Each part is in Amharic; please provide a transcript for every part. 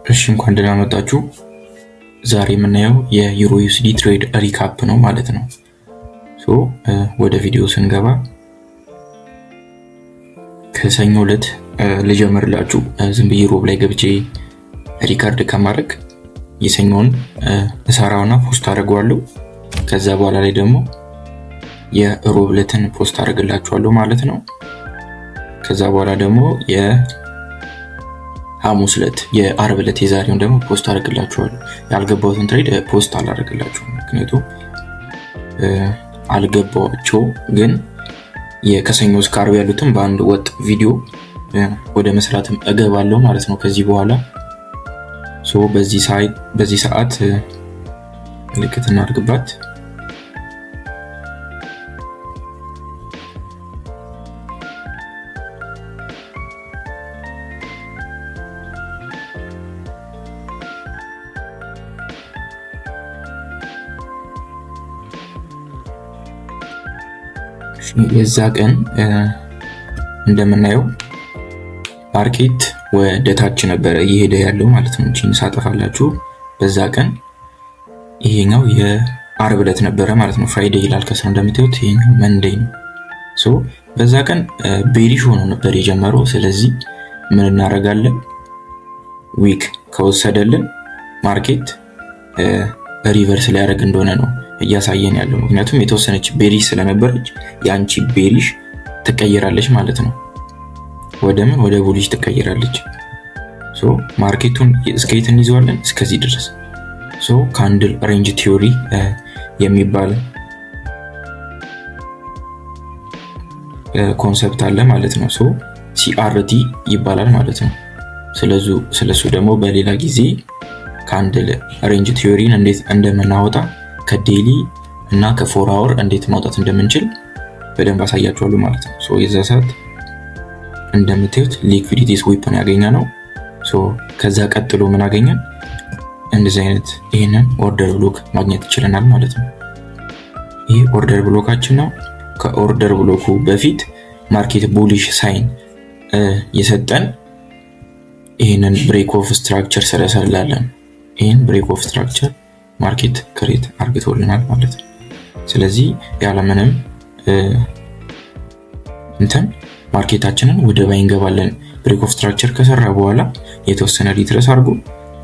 እሺ እንኳን ደህና መጣችሁ። ዛሬ የምናየው የዩሮ ዩኤስዲ ትሬድ ሪካፕ ነው ማለት ነው። ወደ ቪዲዮ ስንገባ ከሰኞ ዕለት ልጀምርላችሁ። ዝም ብዬ ሮብ ላይ ገብቼ ሪካርድ ከማድረግ የሰኞውን እሰራውና ፖስት አደርገዋለሁ። ከዛ በኋላ ላይ ደግሞ የሮብ ዕለትን ፖስት አደርግላችኋለሁ ማለት ነው። ከዛ በኋላ ደግሞ ሐሙስ ዕለት የአርብ ዕለት የዛሬውን ደግሞ ፖስት አደርግላችኋለሁ። ያልገባሁትን ትሬድ ፖስት አላደርግላችሁም፣ ምክንያቱም አልገባቸው። ግን ከሰኞ እስከ ዓርብ ያሉትን በአንድ ወጥ ቪዲዮ ወደ መስራትም እገባለሁ ማለት ነው ከዚህ በኋላ። በዚህ ሰዓት ምልክት እናድርግባት። የዛ ቀን እንደምናየው ማርኬት ወደ ታች ነበረ እየሄደ ያለው ማለት ነው። እቺን ሳጠፋላችሁ በዛ ቀን ይሄኛው የዓርብ ዕለት ነበረ ማለት ነው። ፍራይዴ ይላል ከስር እንደምታዩት፣ ይሄኛው መንዴይ ነው። በዛ ቀን ቤሪሽ ሆኖ ነበር የጀመረው። ስለዚህ ምን እናደርጋለን? ዊክ ከወሰደልን ማርኬት ሪቨርስ ሊያደርግ እንደሆነ ነው እያሳየን ያለው። ምክንያቱም የተወሰነች ቤሪሽ ስለነበረች ያንቺ ቤሪሽ ትቀየራለች ማለት ነው። ወደ ቡሊሽ ትቀየራለች። ማርኬቱን እስከየት እንይዘዋለን? እስከዚህ ድረስ። ካንድል ሬንጅ ቲዮሪ የሚባል ኮንሰፕት አለ ማለት ነው። ሲአርቲ ይባላል ማለት ነው። ስለሱ ደግሞ በሌላ ጊዜ ካንድል ሬንጅ ቲዮሪን እንዴት እንደምናወጣ ከዴሊ እና ከ4 አወር እንዴት ማውጣት እንደምንችል በደንብ አሳያችኋለሁ ማለት ነው። የዛ ሰዓት እንደምታዩት ሊኩዊዲቲ ስዊፕን ያገኘ ነው። ከዛ ቀጥሎ ምን አገኘን? እንደዚህ አይነት ይሄንን ኦርደር ብሎክ ማግኘት ይችላል ማለት ነው። ይሄ ኦርደር ብሎካችን ነው። ከኦርደር ብሎኩ በፊት ማርኬት ቡሊሽ ሳይን የሰጠን ይሄንን ብሬክ ኦፍ ስትራክቸር ስለሰላለን ይሄን ብሬክ ኦፍ ስትራክቸር ማርኬት ክሬት አርግቶልናል ማለት ነው። ስለዚህ ያለምንም ማርኬታችንን ወደ ባይ እንገባለን። ብሬክ ኦፍ ስትራክቸር ከሰራ በኋላ የተወሰነ ሪትረስ አድርጎ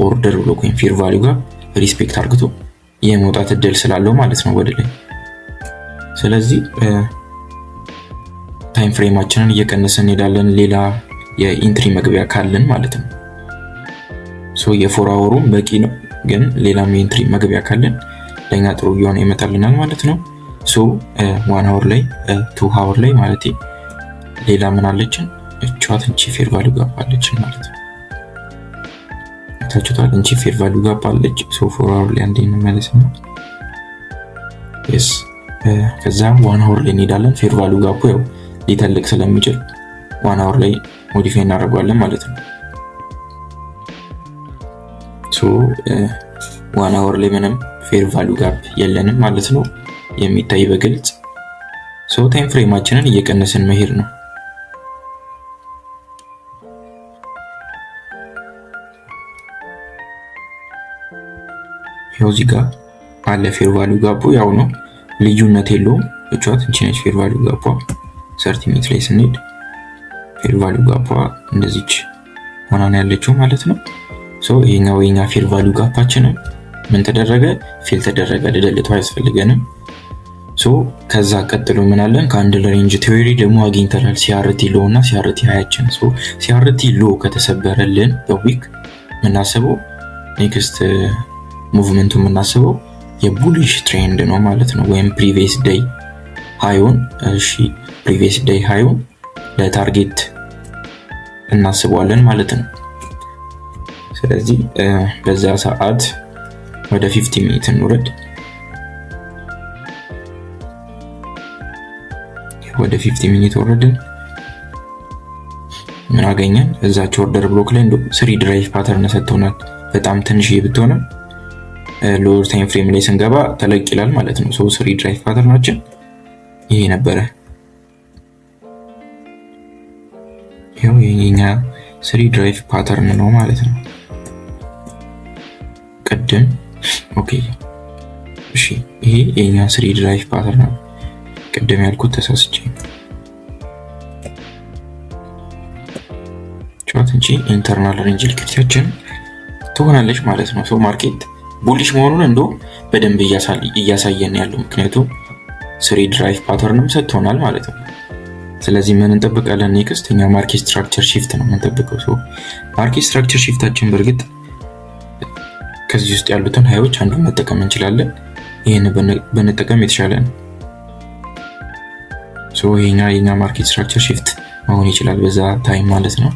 ኦርደር ብሎክ ወይም ፌር ቫልዩ ጋር ሪስፔክት አርግቶ የመውጣት እድል ስላለው ማለት ነው ወደ ላይ። ስለዚህ ታይም ፍሬማችንን እየቀነሰን እንሄዳለን፣ ሌላ የኢንትሪ መግቢያ ካለን ማለት ነው። የ4 አወሩም በቂ ነው፣ ግን ሌላም የኢንትሪ መግቢያ ካለን ለኛ ጥሩ እየሆነ ይመጣልናል ማለት ነው። 1 አወር ላይ 2 አወር ላይ ማለት ሌላ ምን አለችን? እቻት እንቺ ፌር ቫልዩ ጋር አለችን ማለት ነው። ታችቷል እንቺ ፌር ቫልዩ ጋር አለች። 4 አወር ላይ አንዴ እንመለስና ከዛ 1 አወር ላይ እንሄዳለን። ፌር ቫልዩ ጋር ያው ሊተልቅ ስለሚችል 1 አወር ላይ ሞዲፋይ እናደርገዋለን ማለት ነው። 1 አወር ላይ ምንም ፌር ቫልዩ ጋፕ የለንም ማለት ነው የሚታይ በግልጽ። ታይም ፍሬማችንን እየቀነስን መሄድ ነው። ያው እዚህ ጋር አለ ፌር ቫልዩ ጋፑ ያው ነው፣ ልዩነት የለውም። እቻት እንቺ ነች ፌር ቫልዩ ጋፑ። 30 ሚኒት ላይ ስንሄድ ፌር ቫልዩ ጋፑ እንደዚች ሆና ነው ያለችው ማለት ነው። ይሄኛው የኛ ፌር ቫልዩ ጋፓችንን ምን ተደረገ? ፌል ተደረገ። ልደልተው አያስፈልገንም። ከዛ ቀጥሎ ምን አለን? ካንድል ሬንጅ ቲዮሪ ደግሞ አግኝተናል። ሲአርቲ ሎ እና ሲአርቲ ሃያችን። ሲአርቲ ሎ ከተሰበረልን በዊክ የምናስበው ኔክስት ሙቭመንቱ የምናስበው የቡሊሽ ትሬንድ ነው ማለት ነው። ወይም ፕሪቪየስ ዴይ ሃይውን ፕሪቪየስ ዴይ ሃይውን ለታርጌት እናስበዋለን ማለት ነው። ስለዚህ በዛ ሰዓት ወደ 50 ሚኒት እንውረድ። ወደ 50 ሚኒት ወረድን። ምን አገኘን? እዛች ኦርደር ብሎክ ላይ እንደው 3 ድራይቭ ፓተርን ሰጥቶናል። በጣም ትንሽዬ ብትሆንም ሎወር ታይም ፍሬም ላይ ስንገባ ተለቅ ይላል ማለት ነው። 3 ድራይቭ ፓተርናችን ይሄ ነበረ። ይሄው የኛ 3 ድራይቭ ፓተርን ነው ማለት ነው። ቅድም ኦኬ እሺ ይሄ የኛ 3 ድራይቭ ፓተርን ነው። ቅድም ያልኩት ተሳስቼ ቻት እንጂ ኢንተርናል ሬንጅ ሊኩዊዲቲያችን ትሆናለች ማለት ነው። ሶ ማርኬት ቡሊሽ መሆኑን እንደው በደንብ እያሳየን ያለው ምክንያቱም 3 ድራይቭ ፓተርንም ሰጥቶናል ማለት ነው። ስለዚህ ምን እንጠብቃለን? ኔክስት እኛ ማርኬት ስትራክቸር ሺፍት ነው የምንጠብቀው። ሶ ማርኬት ስትራክቸር ሺፍታችን በእርግጥ ከዚህ ውስጥ ያሉትን ሃዮች አንዱን መጠቀም እንችላለን። ይሄን ብንጠቀም የተሻለ ነው። ሶ የኛ ማርኬት ስትራክቸር ሺፍት መሆን ይችላል በዛ ታይም ማለት ነው።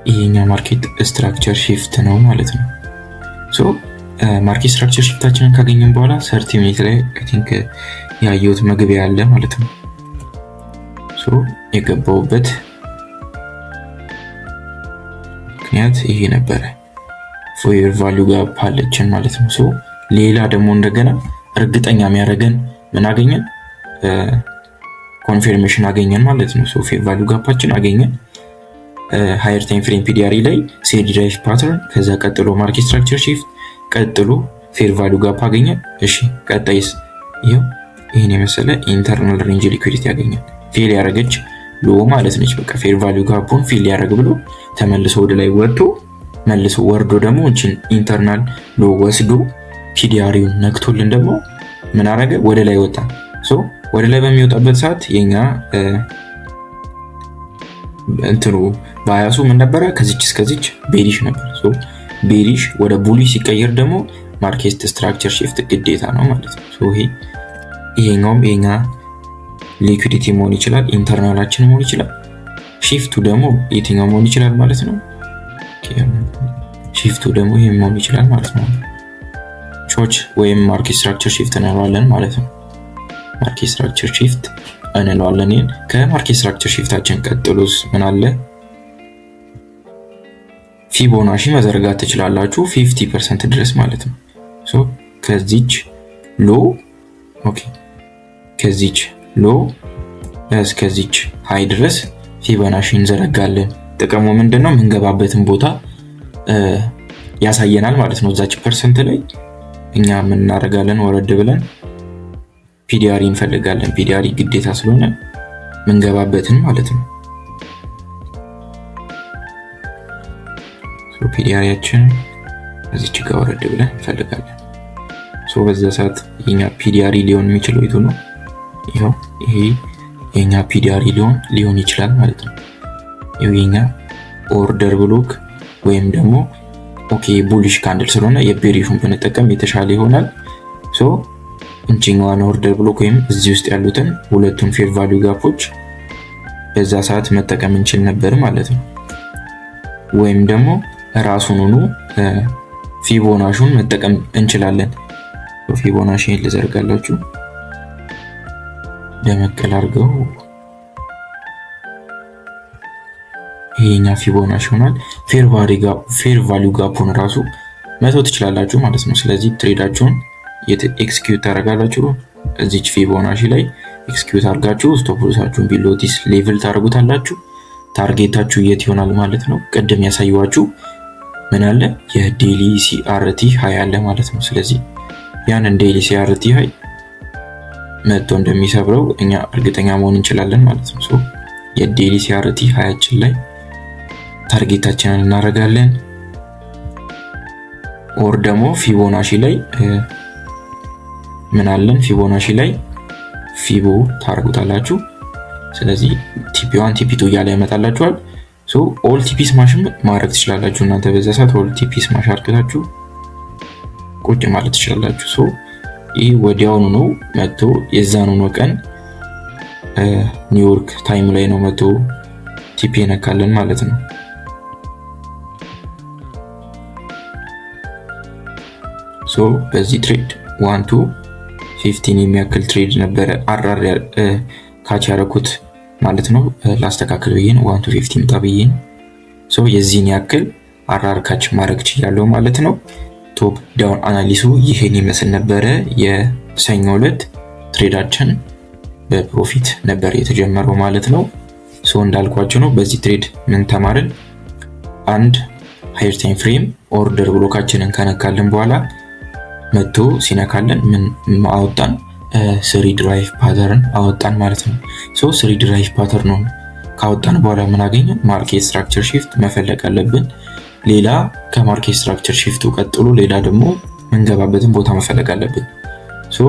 ይሄኛ ማርኬት ስትራክቸር ሺፍት ነው ማለት ነው። ሶ ማርኬት ስትራክቸር ሺፍታችንን ካገኘን በኋላ 30 ሚኒት ላይ አይ ቲንክ ያየሁት መግቢያ አለ ማለት ነው። ሶ የገባውበት ምክንያት ይሄ ነበረ። ፌር ቫልዩ ጋፕ አለችን ማለት ነው። ሶ ሌላ ደግሞ እንደገና እርግጠኛ የሚያደርገን ምን አገኘን? ኮንፊርሜሽን አገኘን ማለት ነው። ሶ ፌር ቫልዩ ጋፓችን አገኘን። ሃየር ታይም ፍሬም ፒዲአር ላይ ሴድ ድራይቭ ፓተርን፣ ከዛ ቀጥሎ ማርኬት ስትራክቸር ሺፍት፣ ቀጥሎ ፌር ቫልዩ ጋፕ አገኘን። እሺ ቀጣይስ ይሄን የመሰለ ኢንተርናል ሬንጅ ሊኩዊዲቲ ያገኘን። ፌል ያደረገች ሎ ማለት ነች። በቃ ፌር ቫልዩ ጋፑን ፌል ያደረግ ብሎ ተመልሶ ወደ ላይ ወጥቶ መልሶ ወርዶ ደግሞ እንችን ኢንተርናል ሎ ወስዶ ፒዲአሪውን ነክቶልን ደግሞ ምን አደረገ? ወደ ላይ ወጣ። ሶ ወደ ላይ በሚወጣበት ሰዓት የኛ እንትኑ ባያሱ ምን ነበረ? ከዚች እስከዚች ቤሪሽ ነበር። ሶ ቤሪሽ ወደ ቡሊሽ ሲቀየር ደግሞ ማርኬት ስትራክቸር ሺፍት ግዴታ ነው ማለት ነው። ሶ ይሄኛውም የኛ ሊኩዊዲቲ መሆን ይችላል፣ ኢንተርናላችን መሆን ይችላል። ሺፍቱ ደግሞ የትኛው መሆን ይችላል ማለት ነው? ሺፍቱ ደግሞ ይሄ መሆን ይችላል ማለት ነው። ቾች ወይም ማርኬት ስትራክቸር ሺፍት እንለዋለን ማለት ነው። ማርኬት ስትራክቸር ሺፍት እንለዋለን። ይሄን ከማርኬት ስትራክቸር ሺፍታችን ቀጥሎስ ምን አለ? ፊቦናሺ መዘርጋት ትችላላችሁ 50% ድረስ ማለት ነው። ሶ ከዚች ሎ ኦኬ ከዚች ሎ እስከዚች ሃይ ድረስ ፊቦናሺ እንዘረጋለን። ጥቅሙ ምንድነው? የምንገባበትን ቦታ ያሳየናል ማለት ነው። እዛች ፐርሰንት ላይ እኛ ምን እናደርጋለን? ወረድ ብለን ፒዲአሪ እንፈልጋለን። ፒዲአሪ ግዴታ ስለሆነ ምንገባበትን ማለት ነው። ሶ ፒዲአሪያችን እዚች ጋር ወረድ ብለን እንፈልጋለን። ሶ በዛ ሰዓት የኛ ፒዲአሪ ሊሆን የሚችለው የቱ ነው? ይሄ የኛ ፒዲአሪ ሊሆን ይችላል ማለት ነው። የኛ ኦርደር ብሎክ ወይም ደግሞ ኦኬ ቡሊሽ ካንድል ስለሆነ የቤሪሹን ብንጠቀም የተሻለ ይሆናል። ሶ እንቺኛዋን ኦርደር ብሎክ ወይም እዚህ ውስጥ ያሉትን ሁለቱን ፌር ቫልዩ ጋፖች በዛ ሰዓት መጠቀም እንችል ነበር ማለት ነው። ወይም ደግሞ ራሱን ፊቦናሺን መጠቀም እንችላለን። ፊቦናሺን ልዘርጋላችሁ ደመቀል አድርገው ይሄኛ ፊቦናሺ ሆናል። ፌር ቫልዩ ጋፑን ራሱ መተው ትችላላችሁ ማለት ነው። ስለዚህ ትሬዳችሁን ኤክስኪዩት ታደርጋላችሁ እዚች ፊቦናሺ ላይ ኤክስኪዩት አድርጋችሁ ስቶፕ ሎሳችሁን ቢሎ ዲስ ሌቭል ታደርጉታላችሁ። ታርጌታችሁ የት ይሆናል ማለት ነው? ቅድም ያሳየዋችሁ ምን አለ? የዴሊ ሲአርቲ ሃይ አለ ማለት ነው። ስለዚህ ያንን ዴሊ ሲአርቲ ሃይ መጥቶ እንደሚሰብረው እኛ እርግጠኛ መሆን እንችላለን ማለት ነው። ሶ የዴሊ ሲአርቲ ሃያችን ላይ ታርጌታችንን እናደርጋለን። ኦር ደግሞ ፊቦናሺ ላይ ምን አለን? ፊቦናሺ ላይ ፊቦ ታርጉታላችሁ። ስለዚህ ቲፒ1 ቲፒ2 እያለ ያመጣላችኋል። ሶ ኦል ቲፒ ስማሽ ማድረግ ትችላላችሁ እናንተ በዛ ሰዓት ኦል ቲፒ ስማሽ አድርጋችሁ ቁጭ ማለት ትችላላችሁ። ሶ ይህ ወዲያውኑ ነው መጥቶ የዛኑ ነው ቀን ኒውዮርክ ታይም ላይ ነው መጥቶ ቲፒ ነካለን ማለት ነው። ሶ በዚህ ትሬድ 1 to 15 የሚያክል ትሬድ ነበረ አራር ካች ያረኩት ማለት ነው። ላስተካክል ብዬ ነው 1 to 15 መጣ ብዬ ነው። ሶ የዚህን ያክል አራር ካች ማድረግ ይችላል ማለት ነው። ቶፕ ዳውን አናሊሱ ይሄን ይመስል ነበረ። የሰኞ ዕለት ትሬዳችን በፕሮፊት ነበር የተጀመረው ማለት ነው። ሶ እንዳልኳችሁ ነው በዚህ ትሬድ ምን ተማርን? አንድ ሃየር ታይም ፍሬም ኦርደር ብሎካችንን ከነካልን በኋላ መጥቶ ሲነካልን ምን አወጣን? ስሪ ድራይቭ ፓተርን አወጣን ማለት ነው። ሶ ስሪ ድራይቭ ፓተርን ካወጣን በኋላ ምን አገኘን? ማርኬት ስትራክቸር ሺፍት መፈለግ አለብን። ሌላ ከማርኬት ስትራክቸር ሺፍቱ ቀጥሎ ሌላ ደግሞ መንገባበትን ቦታ መፈለግ አለብን። ሶ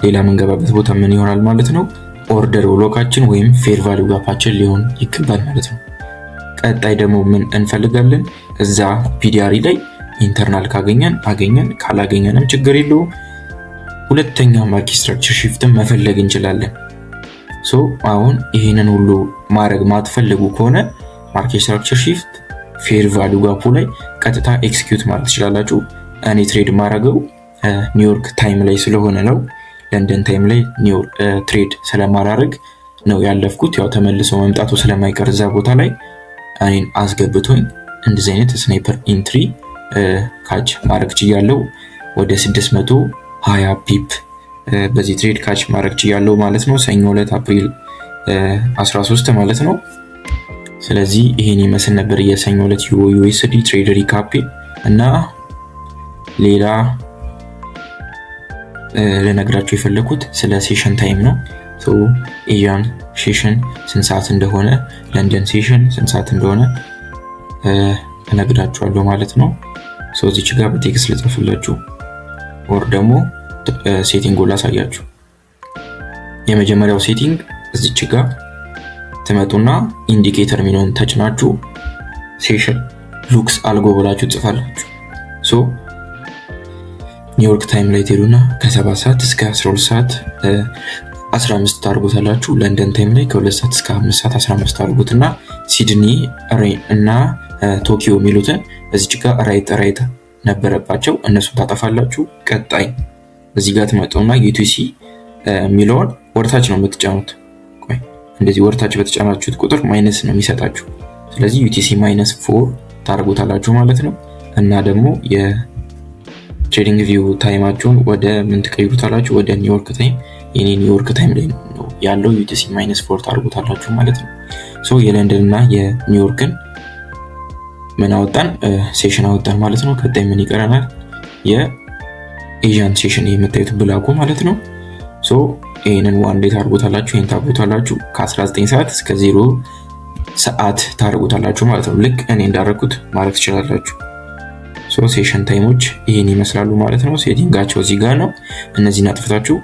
ሌላ መንገባበት ቦታ ምን ይሆናል ማለት ነው? ኦርደር ብሎካችን ወይም ፌር ቫልዩ ጋፓችን ሊሆን ይገባል ማለት ነው። ቀጣይ ደግሞ ምን እንፈልጋለን? እዛ ፒዲአሪ ላይ ኢንተርናል ካገኘን አገኘን፣ ካላገኘንም ችግር የለውም። ሁለተኛ ማርኬት ስትራክቸር ሺፍትን መፈለግ እንችላለን። ሶ አሁን ይሄንን ሁሉ ማድረግ ማትፈልጉ ከሆነ ማርኬት ስትራክቸር ሺፍት ፌር ቫልዩ ጋፑ ላይ ቀጥታ ኤክስኪዩት ማለት ትችላላችሁ። እኔ ትሬድ ማድረገው ኒውዮርክ ታይም ላይ ስለሆነ ነው። ለንደን ታይም ላይ ትሬድ ስለማላረግ ነው ያለፍኩት። ያው ተመልሶ መምጣቱ ስለማይቀር እዛ ቦታ ላይ እኔን አስገብቶኝ እንደዚህ አይነት ስናይፐር ኢንትሪ ካች ማድረግ ችያለሁ። ወደ 620 ፒፕ በዚህ ትሬድ ካች ማድረግ ችያለሁ ማለት ነው። ሰኞ ዕለት አፕሪል 13 ማለት ነው። ስለዚህ ይሄን ይመስል ነበር የሰኞ ዕለት ዩኤስዲ ትሬድ ሪካፕ እና ሌላ ለነገራችሁ የፈለኩት ስለ ሴሽን ታይም ነው። ሶ ኤዥያን ሴሽን ስንት ሰዓት እንደሆነ፣ ለንደን ሴሽን ስንት ሰዓት እንደሆነ እነግራችኋለሁ ማለት ነው። ሶ እዚች ጋር በቴክስት ልጽፍላችሁ ወር ደግሞ ሴቲንግ ላሳያችሁ። የመጀመሪያው ሴቲንግ እዚች ጋር ትመጡና ኢንዲኬተር የሚለውን ተጭናችሁ ሴሽን ሉክስ አልጎ ብላችሁ ጽፋላችሁ። ሶ ኒውዮርክ ታይም ላይ ትሄዱና ከ7 ሰዓት እስከ 12 ሰዓት 15 ታርጉታላችሁ። ለንደን ታይም ላይ ከ2 ሰዓት እስከ 5 ሰዓት 15 ታርጉትና ሲድኒ እና ቶኪዮ የሚሉትን እዚች ጋር ራይት ነበረባቸው እነሱ ታጠፋላችሁ። ቀጣይ እዚህ ጋር ትመጡና ዩቲሲ የሚለውን ወርታች ነው የምትጫኑት። ቆይ እንደዚህ ወርታች በተጫናችሁት ቁጥር ማይነስ ነው የሚሰጣችሁ። ስለዚህ ዩቲሲ -4 ታርጉታላችሁ ማለት ነው። እና ደግሞ የትሬዲንግ ቪው ታይማችሁን ወደ ምን ትቀይሩታላችሁ? ወደ ኒውዮርክ ታይም። የኔ ኒውዮርክ ታይም ላይ ነው ያለው ዩቲሲ -4 ታርጉታላችሁ ማለት ነው። ሶ የለንደን እና የኒውዮርክን ምን አወጣን? ሴሽን አወጣን ማለት ነው። ቀጣይ ምን ይቀረናል? የኤዥያን ሴሽን የምታዩት ብላኩ ማለት ነው። ሶ ይሄንን ዋን ዴይ ታርጉታላችሁ። ይሄን ታርጉታላችሁ ከ19 ሰዓት እስከ 0 ሰዓት ታርጉታላችሁ ማለት ነው። ልክ እኔ እንዳደረኩት ማለት ትችላላችሁ። ሶ ሴሽን ታይሞች ይሄን ይመስላሉ ማለት ነው። ሴቲንጋቸው እዚህ ጋር ነው። እነዚህን አጥፍታችሁ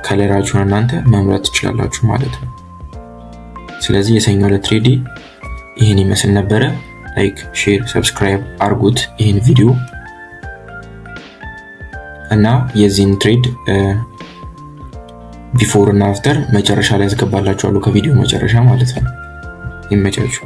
ከለራችሁን እናንተ መምረጥ ትችላላችሁ ማለት ነው። ስለዚህ የሰኞ ዕለት ትሬድ ይሄን ይመስል ነበረ። ላይክ፣ ሼር፣ ሰብስክራይብ አርጉት ይሄን ቪዲዮ እና የዚህን ትሬድ ቢፎር እና አፍተር መጨረሻ ላይ ያስገባላችኋለሁ ከቪዲዮ መጨረሻ ማለት ነው። ይመቻችሁ።